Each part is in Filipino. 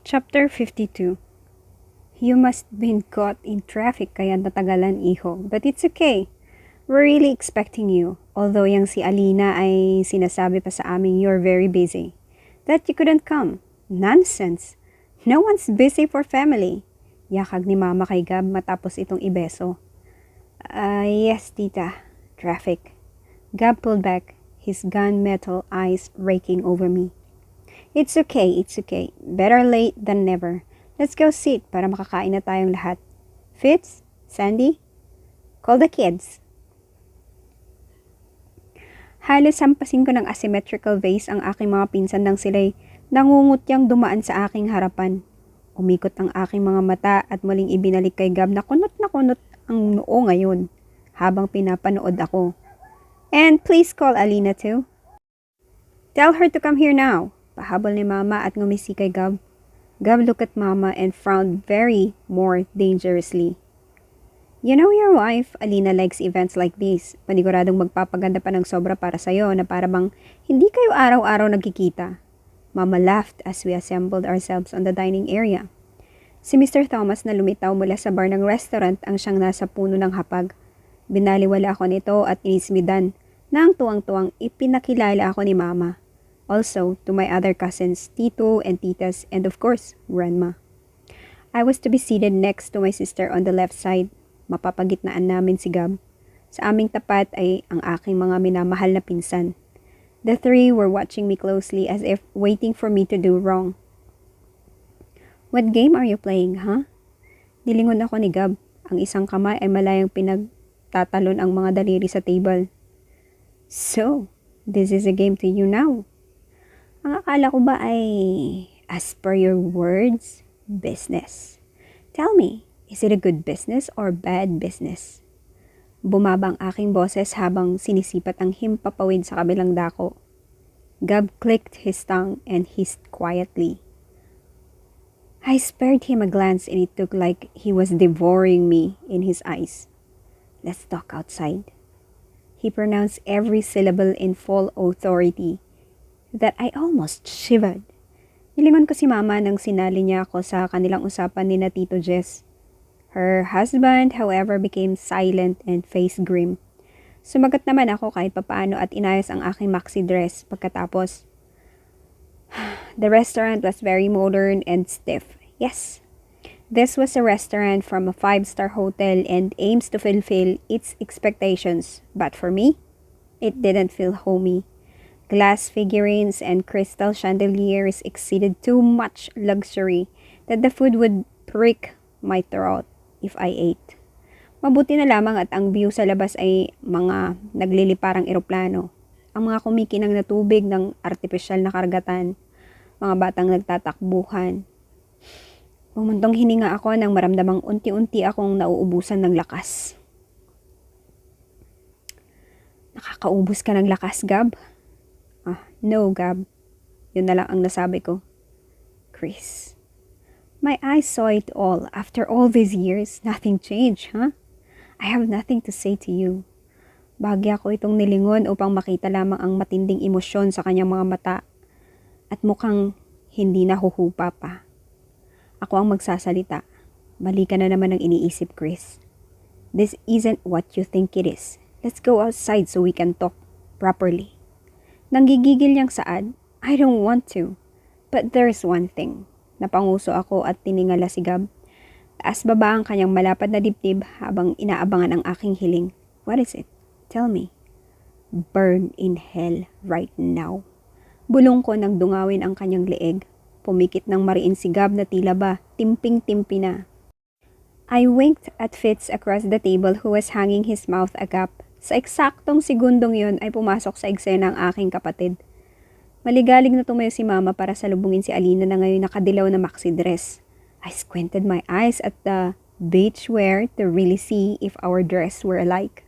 Chapter 52. You must been caught in traffic kaya natagalan, iho. But it's okay. We're really expecting you. Although yang si Alina ay sinasabi pa sa amin you're very busy. That you couldn't come. Nonsense. No one's busy for family. Yakag ni Mama kay Gab matapos itong ibeso. Yes, tita. Traffic. Gab pulled back, his gunmetal eyes raking over me. It's okay, it's okay. Better late than never. Let's go sit para makakain na tayong lahat. Fitz? Sandy? Call the kids. Halos sampasin ko ng asymmetrical vase ang aking mga pinsan nang sila'y nangungutyang dumaan sa aking harapan. Umikot ang aking mga mata at muling ibinalik kay Gab na kunot ang noo ngayon habang pinapanood ako. And please call Alina too. Tell her to come here now. Pahabol ni Mama at ngumisi kay Gab. Gab looked at Mama and frowned very more dangerously. You know your wife, Alina, likes events like this. Paniguradong magpapaganda pa ng sobra para sa'yo na para bang hindi kayo araw-araw nagkikita. Mama laughed as we assembled ourselves on the dining area. Si Mr. Thomas na lumitaw mula sa bar ng restaurant ang siyang nasa puno ng hapag. Binaliwala ako nito at inismidan na ang tuwang-tuwang ipinakilala ako ni Mama. Also, to my other cousins, Tito and Titas, and of course, Grandma. I was to be seated next to my sister on the left side. Mapapagitnaan namin si Gab. Sa aming tapat ay ang aking mga minamahal na pinsan. The three were watching me closely as if waiting for me to do wrong. What game are you playing, huh? Nilingon ako ni Gab. Ang isang kamay ay malayang pinagtatalon ang mga daliri sa table. So, this is a game to you now. Ang akala ko ba ay, as per your words, business. Tell me, is it a good business or bad business? Bumaba ang aking boses habang sinisipat ang himpapawid sa kabilang dako. Gab clicked his tongue and hissed quietly. I spared him a glance and it looked like he was devouring me in his eyes. Let's talk outside. He pronounced every syllable in full authority that I almost shivered. Nilingon ko si Mama nang sinali niya ako sa kanilang usapan ni na Tito Jess. Her husband, however, became silent and face grim. Sumagot naman ako kahit papaano at inayos ang aking maxi dress pagkatapos. The restaurant was very modern and stiff. Yes, this was a restaurant from a 5-star hotel and aims to fulfill its expectations. But for me, it didn't feel homey. Glass figurines and crystal chandeliers exceeded too much luxury that the food would prick my throat if I ate. Mabuti na lamang at ang view sa labas ay mga nagliliparang eroplano, ang mga kumikinang na tubig ng artipisyal na karagatan, mga batang nagtatakbuhan. Bumuntong hininga ako nang maramdamang unti-unti akong nauubusan ng lakas. Nakakaubos ka ng lakas, Gab? No, Gab. Yun na lang ang nasabi ko. Chris, my eyes saw it all. After all these years, nothing changed, huh? I have nothing to say to you. Bahagya ko itong nilingon upang makita lamang ang matinding emosyon sa kanyang mga mata. At mukhang hindi nahuhupa pa. Ako ang magsasalita. Mali ka na naman ang iniisip, Chris. This isn't what you think it is. Let's go outside so we can talk properly. Nanggigigil niyang saad, I don't want to. But there's one thing. Napanguso ako at tiningala si Gab. Taas baba ang kanyang malapad na dibdib habang inaabangan ang aking hiling. What is it? Tell me. Burn in hell right now. Bulong ko nang dungawin ang kanyang leeg. Pumikit ng mariin si Gab na tila ba timping-timpi na. I winked at Fitz across the table who was hanging his mouth agap. Sa eksaktong segundong yon ay pumasok sa eksena ang aking kapatid. Maligalig na tumayo si Mama para salubungin si Alina na ngayon nakadilaw na maxi dress. I squinted my eyes at the beachwear to really see if our dress were alike.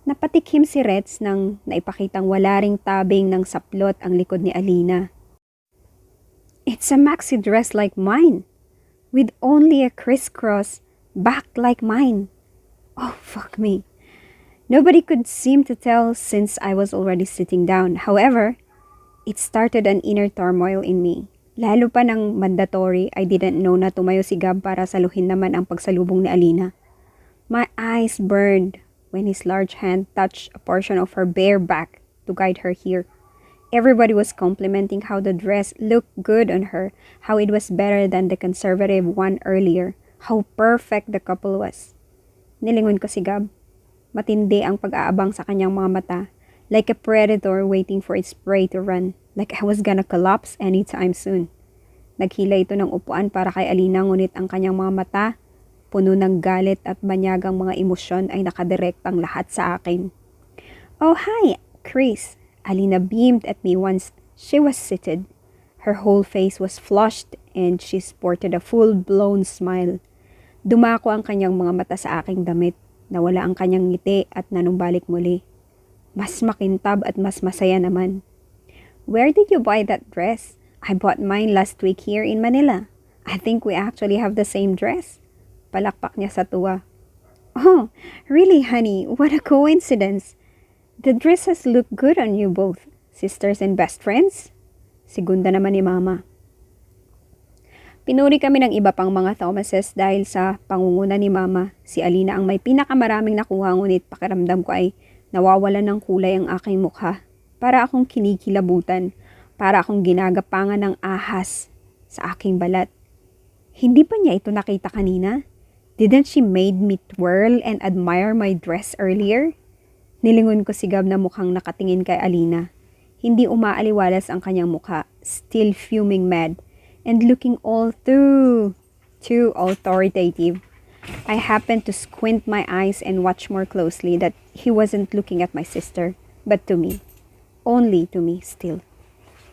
Napatikhim si Reds nang naipakitang wala ring tabing ng saplot ang likod ni Alina. It's a maxi dress like mine, with only a crisscross back like mine. Oh, fuck me. Nobody could seem to tell since I was already sitting down. However, it started an inner turmoil in me. Lalo pa ng mandatory, I didn't know na tumayo si Gab para saluhin naman ang pagsalubong ni Alina. My eyes burned when his large hand touched a portion of her bare back to guide her here. Everybody was complimenting how the dress looked good on her, how it was better than the conservative one earlier, how perfect the couple was. Nilingon ko si Gab. Matindi ang pag-aabang sa kanyang mga mata, like a predator waiting for its prey to run, like I was gonna collapse anytime soon. Naghila ito ng upuan para kay Alina, ngunit ang kanyang mga mata, puno ng galit at banyagang mga emosyon, ay nakadirektang lahat sa akin. Oh, hi, Chris. Alina beamed at me once she was seated. Her whole face was flushed and she sported a full-blown smile. Dumako ang kanyang mga mata sa aking damit. Nawala ang kanyang ngiti at nanumbalik muli. Mas makintab at mas masaya naman. Where did you buy that dress? I bought mine last week here in Manila. I think we actually have the same dress. Palakpak niya sa tuwa. Oh, really honey, what a coincidence. The dresses look good on you both. Sisters and best friends? Segunda naman ni Mama. Pinuri kami ng iba pang mga Thomases dahil sa pangunguna ni Mama. Si Alina ang may pinakamaraming nakuha, ngunit pakiramdam ko ay nawawalan ng kulay ang aking mukha. Para akong kinikilabutan. Para akong ginagapangan ng ahas sa aking balat. Hindi pa niya ito nakita kanina? Didn't she made me twirl and admire my dress earlier? Nilingon ko si Gab na mukhang nakatingin kay Alina. Hindi umaaliwalas ang kanyang mukha, still fuming mad, and looking all too authoritative. I happened to squint my eyes and watch more closely that he wasn't looking at my sister, but to me. Only to me still.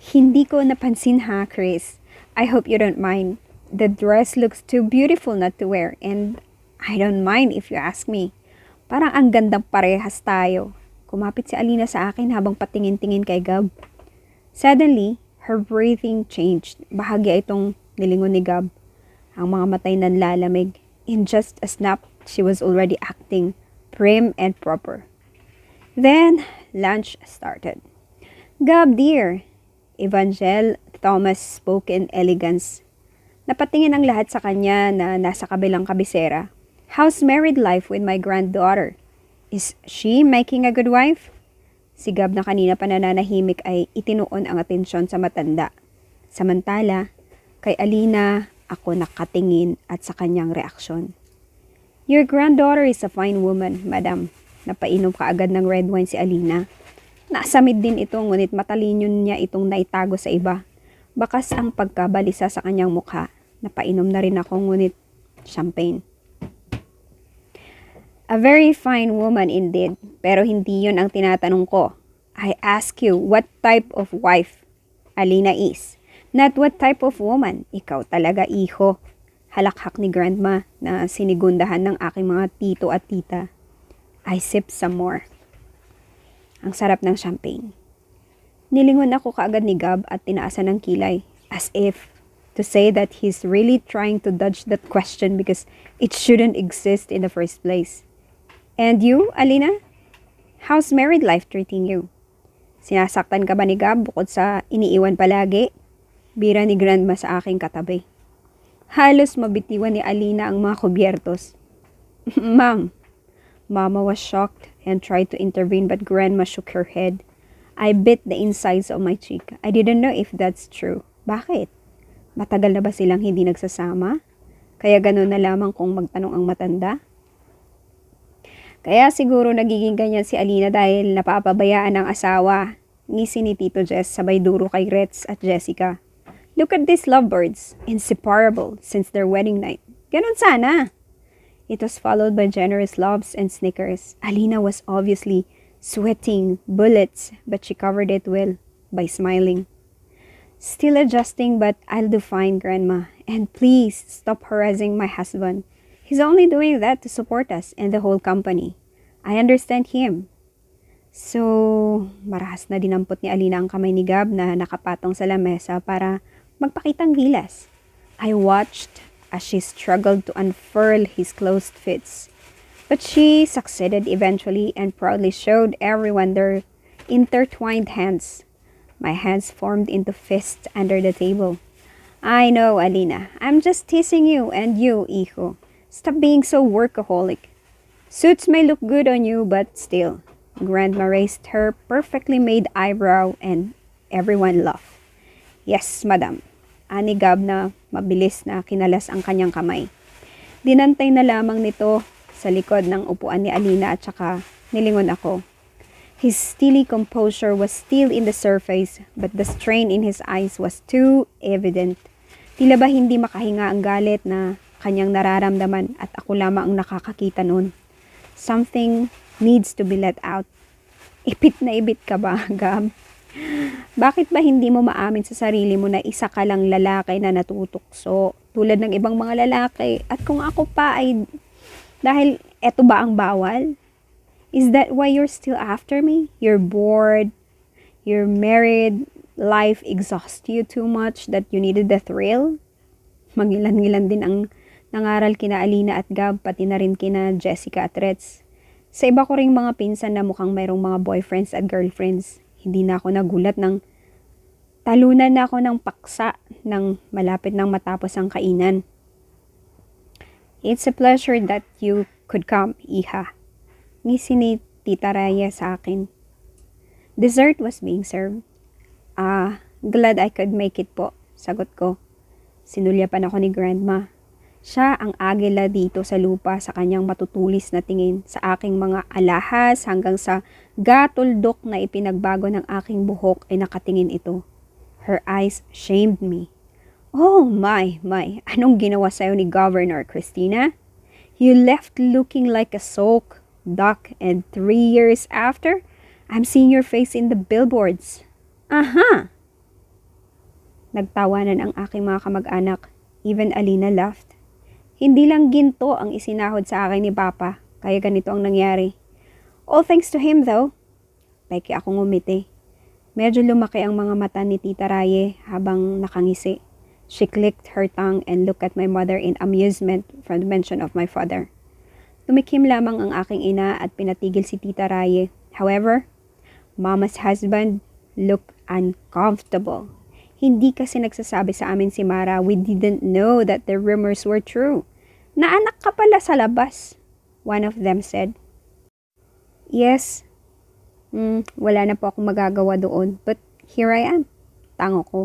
Hindi ko napansin ha, Chris. I hope you don't mind. The dress looks too beautiful not to wear, and I don't mind if you ask me. Parang ang gandang parehas tayo. Kumapit si Alina sa akin habang patingin-tingin kay Gab. Suddenly, her breathing changed. Bahagya itong nilingon ni Gab. Ang mga matay nanlalamig. In just a snap, she was already acting prim and proper. Then, lunch started. Gab, dear. Evangel Thomas spoke in elegance. Napatingin ang lahat sa kanya na nasa kabilang kabisera. How's married life with my granddaughter? Is she making a good wife? Si Gab na kanina pa nananahimik ay itinuon ang atensyon sa matanda. Samantala, kay Alina, ako nakatingin at sa kanyang reaksyon. Your granddaughter is a fine woman, madam. Napainom kaagad ng red wine si Alina. Nasamid din ito, ngunit matalino niya itong naitago sa iba. Bakas ang pagkabalisa sa kanyang mukha. Napainom na rin ako, ngunit champagne. A very fine woman indeed, pero hindi yun ang tinatanong ko. I ask you what type of wife Alina is, not what type of woman. Ikaw talaga, iho. Halakhak ni Grandma na sinigundahan ng aking mga tito at tita. I sip some more. Ang sarap ng champagne. Nilingon ako kaagad ni Gab at tinaasan ng kilay, as if to say that he's really trying to dodge that question because it shouldn't exist in the first place. And you, Alina? How's married life treating you? Sinasaktan ka ba ni Gab bukod sa iniiwan palagi? Bira ni Grandma sa aking katabi. Halos mabitiwan ni Alina ang mga kubyertos. Ma'am. Mama was shocked and tried to intervene but Grandma shook her head. I bit the insides of my cheek. I didn't know if that's true. Bakit? Matagal na ba silang hindi nagsasama? Kaya ganun na lamang kung magtanong ang matanda? Kaya siguro nagiging ganyan si Alina dahil napapabayaan ng asawa. Ngisi ni Tito Jess sabay duro kay Retz at Jessica. Look at these lovebirds, inseparable since their wedding night. Ganon sana. It was followed by generous loves and snickers. Alina was obviously sweating bullets, but she covered it well by smiling. Still adjusting, but I'll do fine, Grandma. And please stop harassing my husband. He's only doing that to support us and the whole company. I understand him. So, marahas na dinampot ni Alina ang kamay ni Gab na nakapatong sa lamesa para magpakitang gilas. I watched as she struggled to unfurl his closed fists. But she succeeded eventually and proudly showed everyone their intertwined hands. My hands formed into fists under the table. I know, Alina. I'm just teasing you and you, hijo. Stop being so workaholic. Suits may look good on you, but still. Grandma raised her perfectly made eyebrow and everyone laughed. Yes, madam. Ani Gab na mabilis na kinalas ang kanyang kamay. Dinantay na lamang nito sa likod ng upuan ni Alina at saka nilingon ako. His steely composure was still in the surface but the strain in his eyes was too evident. Tila ba hindi makahinga ang galit na kanyang nararamdaman at ako lamang ang nakakakita noon. Something needs to be let out. Ipit na ibit ka ba, Gab? Bakit ba hindi mo maamin sa sarili mo na isa ka lang lalaki na natutukso tulad ng ibang mga lalaki? At kung ako pa ay dahil eto ba ang bawal? Is that why you're still after me? You're bored? You're married? Life exhausts you too much that you needed the thrill? Mangilan-ngilan din ang nangaral kina Alina at Gab pati na rin kina Jessica at Reds. Sa iba ko ring mga pinsan na mukhang mayroong mga boyfriends at girlfriends. Hindi na ako nagulat ng talunan na ako ng paksa nang malapit nang matapos ang kainan. It's a pleasure that you could come, iha. Ngisi ni Tita Raya sa akin. Dessert was being served. Glad I could make it po, sagot ko. Sinulyapan ako ni Grandma. Siya ang agila dito sa lupa sa kanyang matutulis na tingin sa aking mga alahas hanggang sa gatuldok na ipinagbago ng aking buhok ay nakatingin ito. Her eyes shamed me. Oh my, anong ginawa sa'yo ni Governor Christina? You left looking like a soaked duck and 3 years after, I'm seeing your face in the billboards. Aha! Nagtawanan ang aking mga kamag-anak. Even Alina laughed. Hindi lang ginto ang isinahod sa akin ni Papa, kaya ganito ang nangyari. All thanks to him though. Peke akong umiti. Medyo lumaki ang mga mata ni Tita Raye habang nakangisi. She clicked her tongue and looked at my mother in amusement from the mention of my father. Tumikim lamang ang aking ina at pinatigil si Tita Raye. However, Mama's husband looked uncomfortable. Hindi kasi nagsasabi sa amin si Mara, we didn't know that the rumors were true. Naanak ka pala sa labas, one of them said. Yes, wala na po akong magagawa doon, but here I am. Tango ko.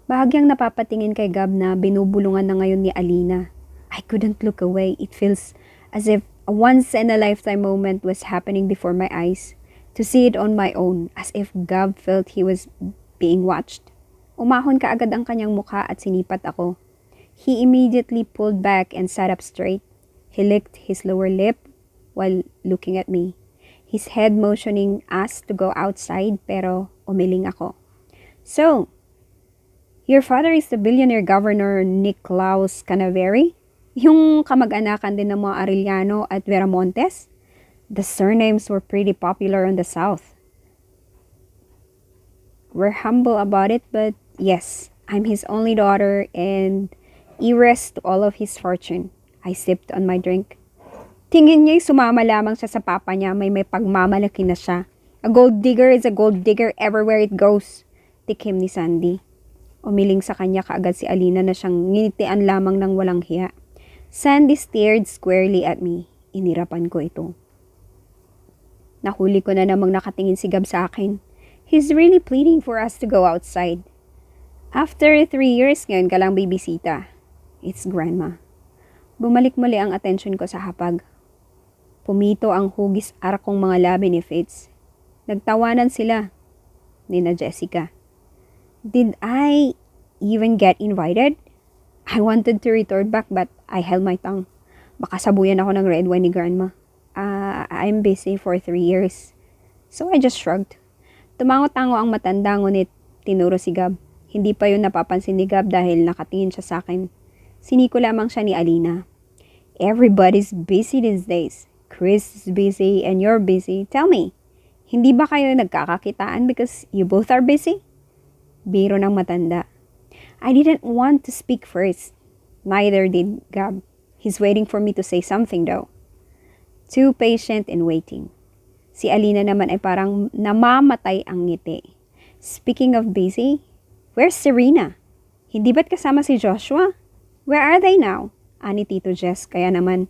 Bahagyang napapatingin kay Gab na binubulungan na ngayon ni Alina. I couldn't look away. It feels as if a once-in-a-lifetime moment was happening before my eyes. To see it on my own, as if Gab felt he was being watched. Umahon kaagad ang kanyang mukha at sinipat ako. He immediately pulled back and sat up straight. He licked his lower lip while looking at me. His head motioning us to go outside pero umiling ako. So, your father is the billionaire Governor Nicklaus Canaveri? Yung kamag-anakan din ng mga Arellano at Veramontes? The surnames were pretty popular in the South. We're humble about it, but yes, I'm his only daughter and heiress to all of his fortune. I sipped on my drink. Tingin niya'y sumama lamang siya sa papa niya, may pagmamalaki na siya. A gold digger is a gold digger everywhere it goes. Tikim ni Sandy. Umiling sa kanya kaagad si Alina na siyang nginitian lamang ng walang hiya. Sandy stared squarely at me. Inirapan ko ito. Nahuli ko na namang nakatingin si Gab sa akin. He's really pleading for us to go outside. After 3 years ngayon ka lang bibisita. It's Grandma. Bumalik muli ang atensyon ko sa hapag. Pumito ang hugis arakong mga labi ni Fitz. Nagtawanan sila. Nina Jessica. Did I even get invited? I wanted to retort back but I held my tongue. Baka sabuyan ako ng red wine ni Grandma. I'm busy for 3 years. So I just shrugged. Tumango-tango ang matanda ngunit tinuro si Gab. Hindi pa yun napapansin ni Gab dahil nakatingin siya sa akin. Siniko lamang siya ni Alina. Everybody's busy these days. Chris is busy and you're busy. Tell me, hindi ba kayo nagkakakitaan because you both are busy? Biro ng matanda. I didn't want to speak first. Neither did Gab. He's waiting for me to say something though. Too patient and waiting. Si Alina naman ay parang namamatay ang ngiti. Speaking of busy, where's Serena? Hindi ba't kasama si Joshua? Where are they now? Ani Tito Jess, kaya naman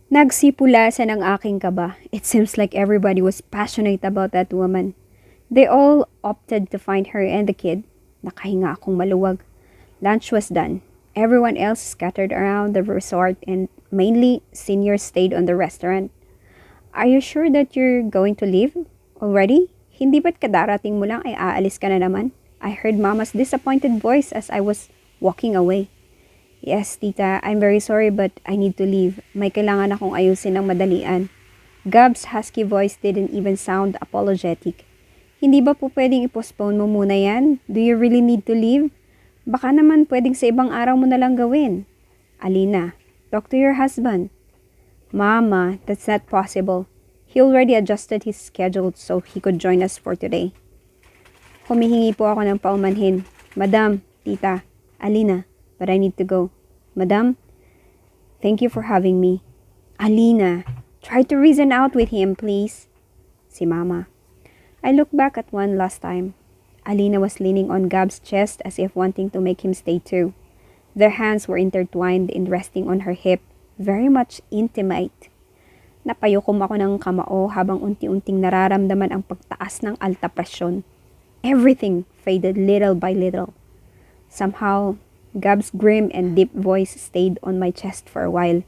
nagsipulasan ang aking kaba. It seems like everybody was passionate about that woman. They all opted to find her and the kid. Nakahinga akong maluwag. Lunch was done. Everyone else scattered around the resort and mainly seniors stayed on the restaurant. Are you sure that you're going to leave already? Hindi ba't kadarating mo lang ay aalis ka na naman? I heard Mama's disappointed voice as I was walking away. Yes, tita, I'm very sorry but I need to leave. May kailangan akong ayusin ng madalian. Gab's husky voice didn't even sound apologetic. Hindi ba po pwedeng i-postpone mo muna yan? Do you really need to leave? Baka naman pwedeng sa ibang araw mo na lang gawin. Alina, talk to your husband. Mama, that's not possible. He already adjusted his schedule so he could join us for today. Humihingi po ako ng paumanhin. Madam, tita, Alina, but I need to go. Madam, thank you for having me. Alina, try to reason out with him, please. Si Mama. I looked back at one last time. Alina was leaning on Gab's chest as if wanting to make him stay too. Their hands were intertwined and resting on her hip. Very much intimate. Napayukom ako ng kamao habang unti-unting nararamdaman ang pagtaas ng alta presyon. Everything faded little by little. Somehow, Gab's grim and deep voice stayed on my chest for a while.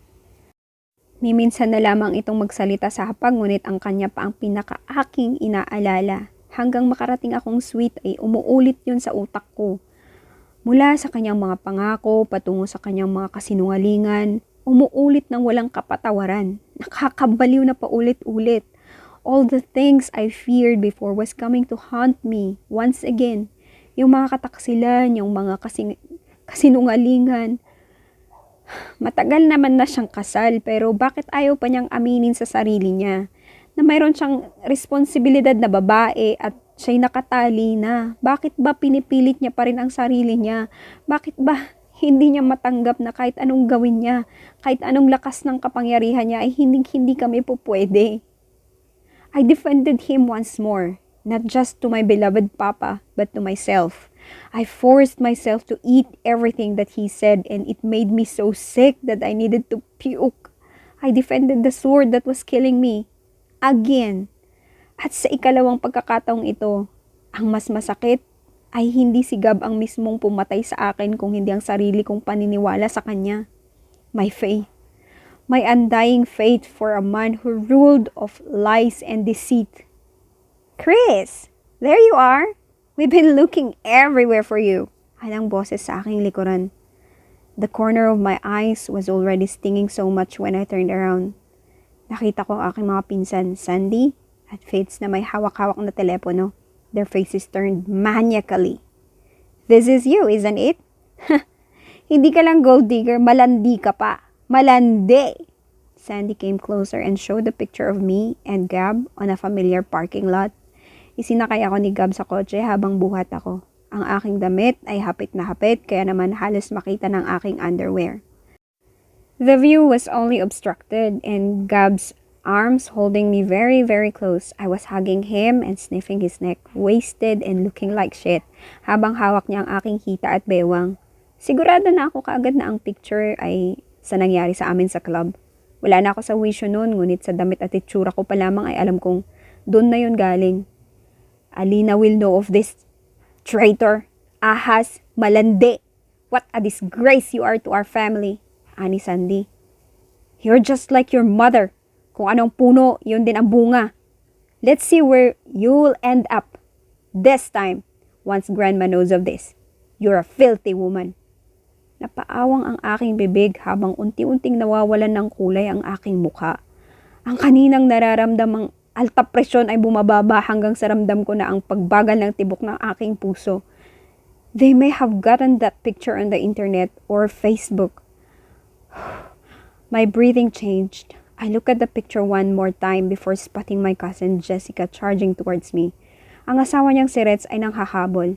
Miminsan na lamang itong magsalita sa hapag ngunit ang kanya pa ang pinaka-aking inaalala. Hanggang makarating akong sweet ay umuulit yun sa utak ko. Mula sa kanyang mga pangako patungo sa kanyang mga kasinungalingan, umuulit ng walang kapatawaran. Nakakabaliw na paulit-ulit. All the things I feared before was coming to haunt me once again. Yung mga kataksilan, yung mga kasinungalingan. Matagal naman na siyang kasal pero bakit ayaw pa niyang aminin sa sarili niya na mayroon siyang responsibilidad na babae at siya'y nakatali na? Bakit ba pinipilit niya pa rin ang sarili niya? Bakit ba hindi niya matanggap na kahit anong gawin niya, kahit anong lakas ng kapangyarihan niya ay hindi kami po pwede? I defended him once more, not just to my beloved papa, but to myself. I forced myself to eat everything that he said and it made me so sick that I needed to puke. I defended the sword that was killing me. Again. At sa ikalawang pagkakataong ito, ang mas masakit ay hindi si Gab ang mismong pumatay sa akin kung hindi ang sarili kong paniniwala sa kanya. My faith. My undying faith for a man who ruled of lies and deceit. Chris, there you are. We've been looking everywhere for you. Alang boses sa aking likuran. The corner of my eyes was already stinging so much when I turned around. Nakita ko ang aking mga pinsan, Sandy at Fitz na may hawak-hawak na telepono. Their faces turned maniacally. This is you, isn't it? Hindi ka lang gold digger, malandi ka pa. Malandi! Sandy came closer and showed a picture of me and Gab on a familiar parking lot. Isinakay ako ni Gab sa kotse habang buhat ako. Ang aking damit ay hapit na hapit kaya naman halos makita ng aking underwear. The view was only obstructed and Gab's arms holding me very, very close. I was hugging him and sniffing his neck, wasted and looking like shit, habang hawak niya ang aking hita at bewang. Sigurado na ako kaagad na ang picture ay sa nangyari sa amin sa club. Wala na ako sa wisyo noon, ngunit sa damit at itsura ko pa lamang ay alam kong doon na yun galing. Alina will know of this. Traitor, ahas, malandi. What a disgrace you are to our family. Ani Sandy. You're just like your mother. Kung anong puno, yun din ang bunga. Let's see where you'll end up. This time, once Grandma knows of this. You're a filthy woman. Napaawang ang aking bibig habang unti-unting nawawalan ng kulay ang aking mukha. Ang kaninang nararamdamang alta presyon ay bumababa hanggang sa ramdam ko na ang pagbagal ng tibok ng aking puso. They may have gotten that picture on the internet or Facebook. My breathing changed. I looked at the picture one more time before spotting my cousin Jessica charging towards me. Ang asawa niyang si Reds ay nanghahabol.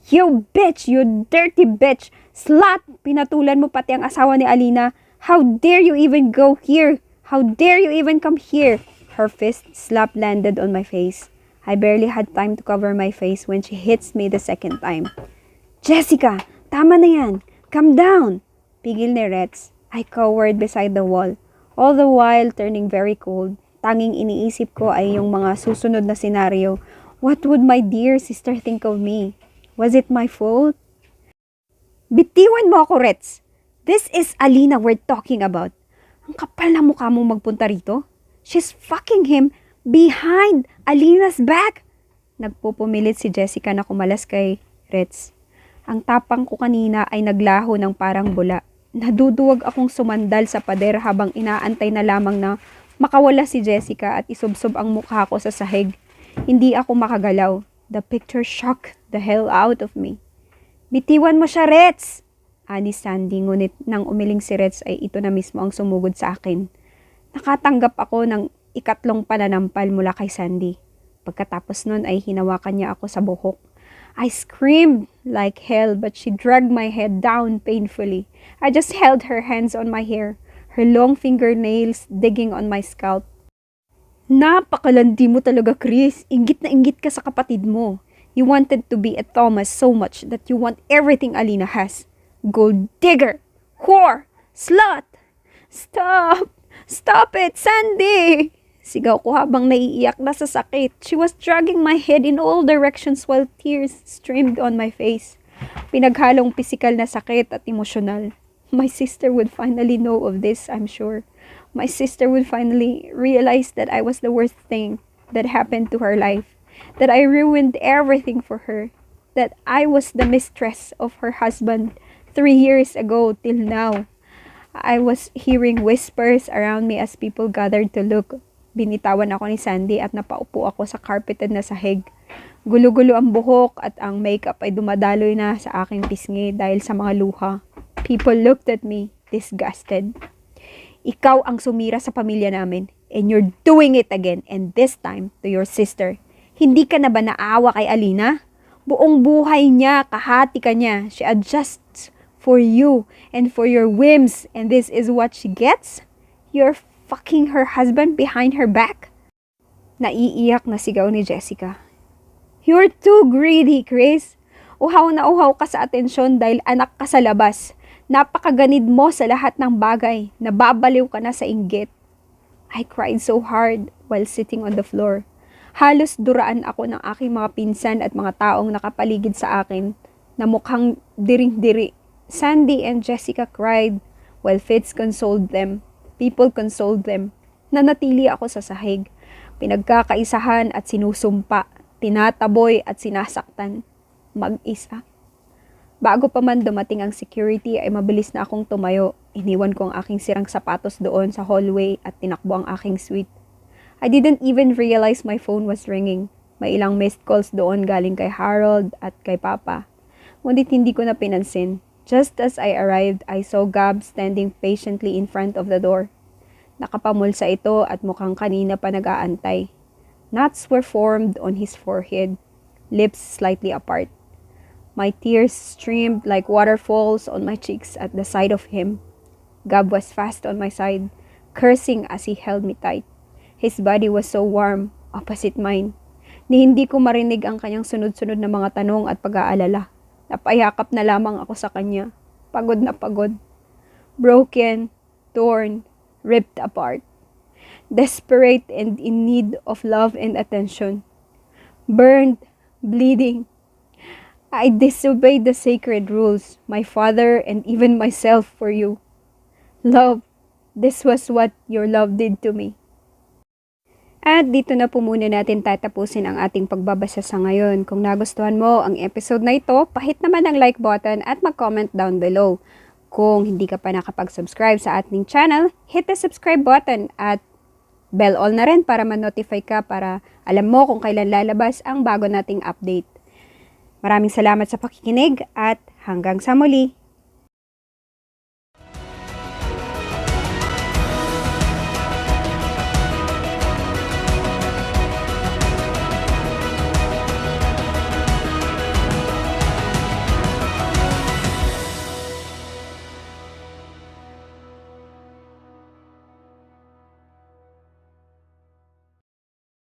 You bitch! You dirty bitch! Slut! Pinatulan mo pati ang asawa ni Alina. How dare you even go here? How dare you even come here? Her fist slap landed on my face. I barely had time to cover my face when she hits me the second time. Jessica, tama na yan. Calm down. Pigil ni Rex. I cowered beside the wall, all the while turning very cold. Tanging iniisip ko ay yung mga susunod na senaryo. What would my dear sister think of me? Was it my fault? Bitiwan mo ako, Rex. This is Alina we're talking about. Ang kapal na mukha mong magpunta rito. She's fucking him behind Alina's back. Nagpupumilit si Jessica na kumalas kay Rex. Ang tapang ko kanina ay naglaho ng parang bula. Naduduwag akong sumandal sa pader habang inaantay na lamang na makawala si Jessica at isubsob ang mukha ko sa sahig. Hindi ako makagalaw. The picture shocked the hell out of me. Bitiwan mo siya, Rex! Ani Sandy, ngunit nang umiling si Rex ay ito na mismo ang sumugod sa akin. Nakatanggap ako ng ikatlong pananampal mula kay Sandy. Pagkatapos nun ay hinawakan niya ako sa buhok. I screamed like hell but she dragged my head down painfully. I just held her hands on my hair, her long fingernails digging on my scalp. Napakalandi mo talaga, Chris. Inggit na inggit ka sa kapatid mo. You wanted to be a Thomas so much that you want everything Alina has. Gold digger! Whore! Slut! Stop! Stop it, Sandy! Sigaw ko habang naiiyak na sa sakit. She was dragging my head in all directions while tears streamed on my face. Pinaghalong pisikal na sakit at emosyonal. My sister would finally know of this, I'm sure. My sister would finally realize that I was the worst thing that happened to her life. That I ruined everything for her. That I was the mistress of her husband 3 years ago till now. I was hearing whispers around me as people gathered to look. Binitawan ako ni Sandy at napaupo ako sa carpeted na sahig. Gulo-gulo ang buhok at ang makeup ay dumadaloy na sa aking pisngi dahil sa mga luha. People looked at me, disgusted. Ikaw ang sumira sa pamilya namin and you're doing it again and this time to your sister. Hindi ka na ba naawa kay Alina? Buong buhay niya, kahati ka niya. She adjusts for you and for your whims and this is what she gets? You're fucking her husband behind her back? Naiiyak na sigaw ni Jessica. You're too greedy, Chris. Uhaw na uhaw ka sa atensyon dahil anak ka sa labas. Napakaganid mo sa lahat ng bagay. Nababaliw ka na sa inggit. I cried so hard while sitting on the floor. Halos duraan ako ng aking mga pinsan at mga taong nakapaligid sa akin na mukhang diring-diri. Sandy and Jessica cried while Fitz consoled them. People consoled them. Nanatili ako sa sahig. Pinagkakaisahan at sinusumpa. Tinataboy at sinasaktan. Mag-isa. Bago pa man dumating ang security ay mabilis na akong tumayo. Iniwan ko ang aking sirang sapatos doon sa hallway at tinakbo ang aking suite. I didn't even realize my phone was ringing. May ilang missed calls doon galing kay Harold at kay Papa. Ngunit hindi ko na pinansin. Just as I arrived, I saw Gab standing patiently in front of the door. Nakapamulsa ito at mukhang kanina pa nag-aantay. Knots were formed on his forehead, lips slightly apart. My tears streamed like waterfalls on my cheeks at the sight of him. Gab was fast on my side, cursing as he held me tight. His body was so warm, opposite mine, ni hindi ko marinig ang kanyang sunod-sunod na mga tanong at pag-aalala. Napayakap na lamang ako sa kanya, pagod na pagod. Broken, torn, ripped apart. Desperate and in need of love and attention. Burned, bleeding. I disobeyed the sacred rules, my father and even myself for you. Love, this was what your love did to me. At dito na po muna natin tatapusin ang ating pagbabasa sa ngayon. Kung nagustuhan mo ang episode na ito, pahit naman ang like button at mag-comment down below. Kung hindi ka pa nakapag-subscribe sa ating channel, hit the subscribe button at bell all na rin para ma-notify ka para alam mo kung kailan lalabas ang bago nating update. Maraming salamat sa pakikinig at hanggang sa muli!